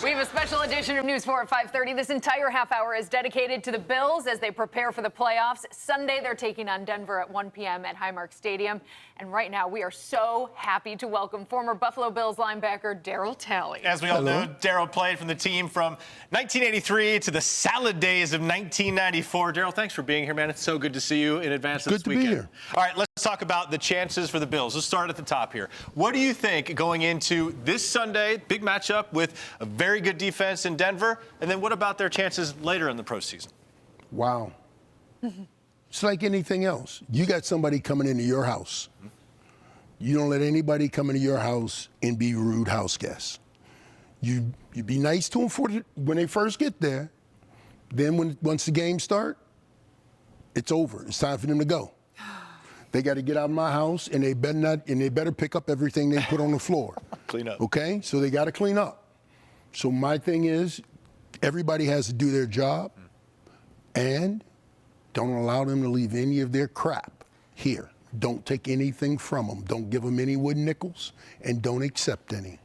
We have a special edition of News 4 at 5:30. This entire half hour is dedicated to the Bills as they prepare for the playoffs. Sunday, they're taking on Denver at 1 p.m. at Highmark Stadium. And right now, we are so happy to welcome former Buffalo Bills linebacker Darryl Talley. As we all know, Darryl played from the team from 1983 to the salad days of 1994. Darryl, thanks for being here, man. It's so good to see you in advance of this weekend. Good to be here. All right, let's talk about the chances for the Bills. Let's start at the top here. What do you think going into this Sunday, big matchup with a very good defense in Denver, and then what about their chances later in the postseason? Wow. It's like anything else. You got somebody coming into your house. You don't let anybody come into your house and be rude house guests. You be nice to them when they first get there. Then once the game starts, it's over. It's time for them to go. They got to get out of my house, and they better pick up everything they put on the floor. Clean up. Okay? So they got to clean up. So my thing is, everybody has to do their job, and don't allow them to leave any of their crap here. Don't take anything from them. Don't give them any wooden nickels, and don't accept any.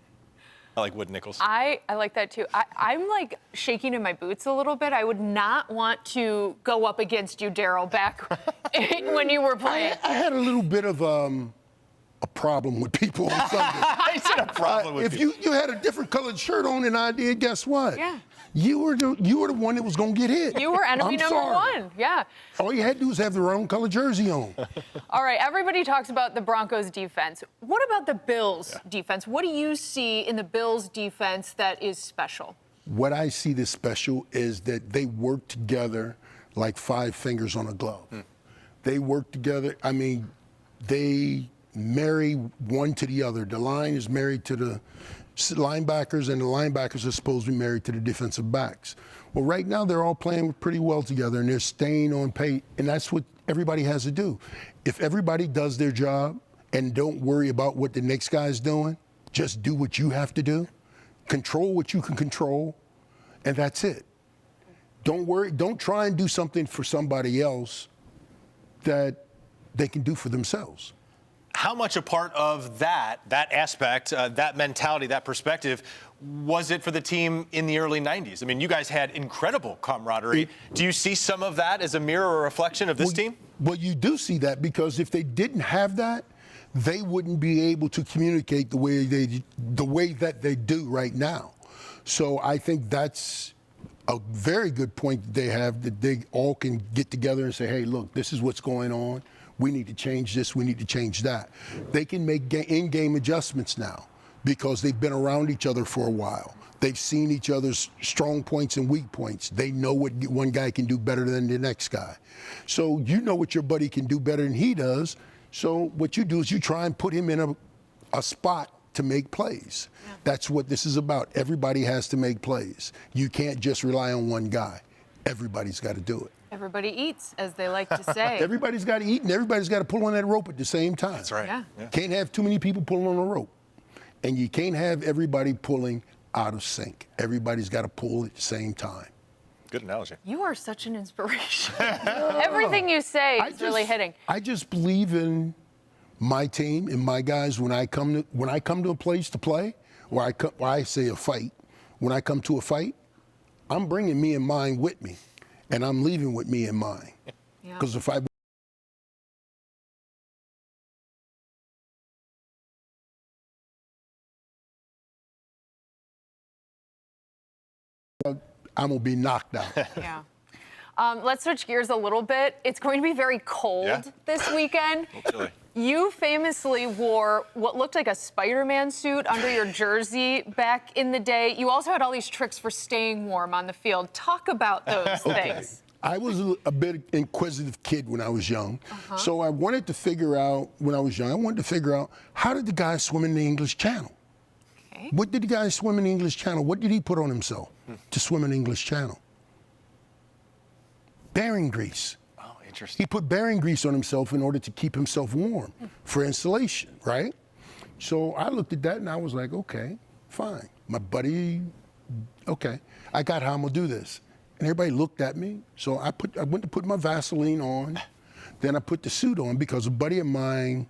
I like wooden nickels. I like that too. I'm like shaking in my boots a little bit. I would not want to go up against you, Darryl, back when you were playing. I had a little bit of a problem with people on Sunday. I said a problem with if you had a different colored shirt on than I did, guess what? Yeah. You were the one that was going to get hit. You were enemy number one. Yeah. All you had to do was have the wrong color jersey on. All right. Everybody talks about the Broncos defense. What about the Bills defense? What do you see in the Bills defense that is special? What I see that's special is that they work together like five fingers on a glove. They work together. I mean, they marry one to the other. The line is married to the linebackers, and the linebackers are supposed to be married to the defensive backs. Well, right now they're all playing pretty well together, and they're staying on pace, and that's what everybody has to do. If everybody does their job and don't worry about what the next guy's doing, just do what you have to do, control what you can control, and that's it. Don't worry. Don't try and do something for somebody else that they can do for themselves. How much a part of that aspect, that mentality, that perspective, was it for the team in the early 90s? I mean, you guys had incredible camaraderie. Do you see some of that as a mirror or reflection of this team? Well, you do see that, because if they didn't have that, they wouldn't be able to communicate the way that they do right now. So I think that's a very good point that they have, that they all can get together and say, hey, look, this is what's going on. We need to change this. We need to change that. They can make in-game adjustments now because they've been around each other for a while. They've seen each other's strong points and weak points. They know what one guy can do better than the next guy. So you know what your buddy can do better than he does. So what you do is you try and put him in a spot to make plays. Yeah. That's what this is about. Everybody has to make plays. You can't just rely on one guy. Everybody's got to do it. Everybody eats, as they like to say. Everybody's got to eat, and everybody's got to pull on that rope at the same time. That's right. Yeah. Can't have too many people pulling on a rope. And you can't have everybody pulling out of sync. Everybody's got to pull at the same time. Good analogy. You are such an inspiration. Everything you say is really hitting. I just believe in my team and my guys when I come to a place to play, or I say a fight. When I come to a fight, I'm bringing me and mine with me. And I'm leaving with me in mind. Because if I'm going to be knocked out. Yeah. Let's switch gears a little bit. It's going to be very cold this weekend. You famously wore what looked like a Spider-Man suit under your jersey back in the day. You also had all these tricks for staying warm on the field. Talk about those things. I was a bit inquisitive kid when I was young. So I wanted to figure out, how did the guy swim in the English Channel? Okay. What did the guy swim in the English Channel? What did he put on himself to swim in the English Channel? Bearing grease. Oh, interesting. He put bearing grease on himself in order to keep himself warm for insulation, right? So I looked at that and I was like, okay, fine. My buddy, okay, I got how I'm gonna do this. And everybody looked at me. So I went to put my Vaseline on. Then I put the suit on because a buddy of mine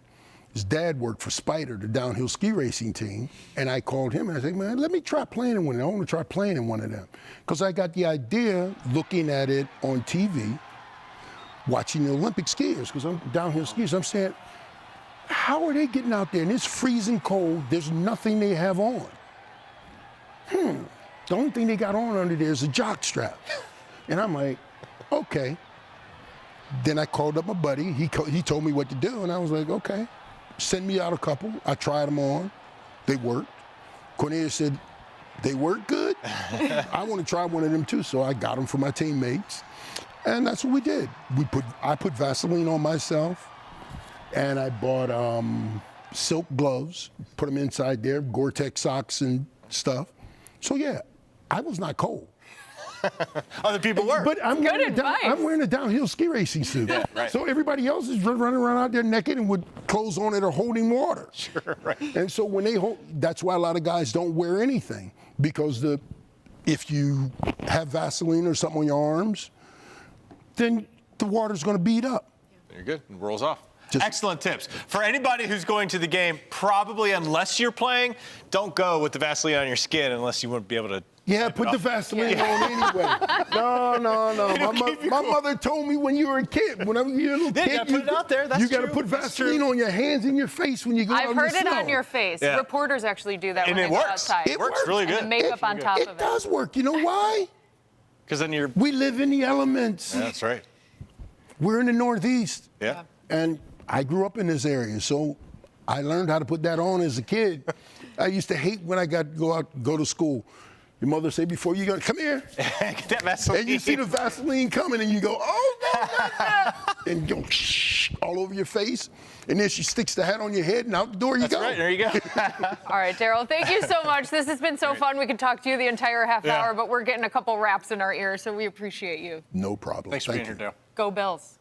His dad worked for Spider, the downhill ski racing team, and I called him and I said, man, let me try playing in one of them. I want to try playing in one of them. Because I got the idea looking at it on TV, watching the Olympic skiers, because I'm downhill skiers. I'm saying, how are they getting out there? And it's freezing cold. There's nothing they have on. The only thing they got on under there is a jock strap. And I'm like, okay. Then I called up my buddy. He told me what to do, and I was like, okay. Send me out a couple. I tried them on. They worked. Cornelius said, they work good? I want to try one of them too, so I got them for my teammates. And that's what we did. I put Vaseline on myself, and I bought silk gloves, put them inside there, Gore-Tex socks and stuff. So yeah, I was not cold. Other people were. But I'm wearing a downhill ski racing suit. Yeah, right. So everybody else is running around out there naked and with clothes on that are holding water. Sure, right. And so when that's why a lot of guys don't wear anything, because if you have Vaseline or something on your arms, then the water's going to beat up. You're good. It rolls off. Excellent tips. For anybody who's going to the game, probably unless you're playing, don't go with the Vaseline on your skin unless you wouldn't be able to. Yeah, put the Vaseline on anyway. No. My mother told me when you were a kid, whenever you're a little kid, you gotta put it out there. That's you got to true. put Vaseline on your hands and your face when you go out in the I've heard it snow. on your face. Yeah. Reporters actually do that And when it they go works. outside. It works really good. And the makeup on top of it. It does work. You know why? Because then you're. We live in the elements. Yeah, that's right. We're in the Northeast. Yeah. And I grew up in this area, so I learned how to put that on as a kid. I used to hate when I got to go to school. Your mother say, before you go, come here. Get that Vaseline. And you see the Vaseline coming, and you go, oh, no, not that. And you go, shh, all over your face. And then she sticks the hat on your head, and out the door you That's go. right. There you go. All right, Darryl, thank you so much. This has been so fun. We could talk to you the entire half hour, but we're getting a couple raps in our ears, so we appreciate you. No problem. Thanks for being here, Darryl. Go Bills.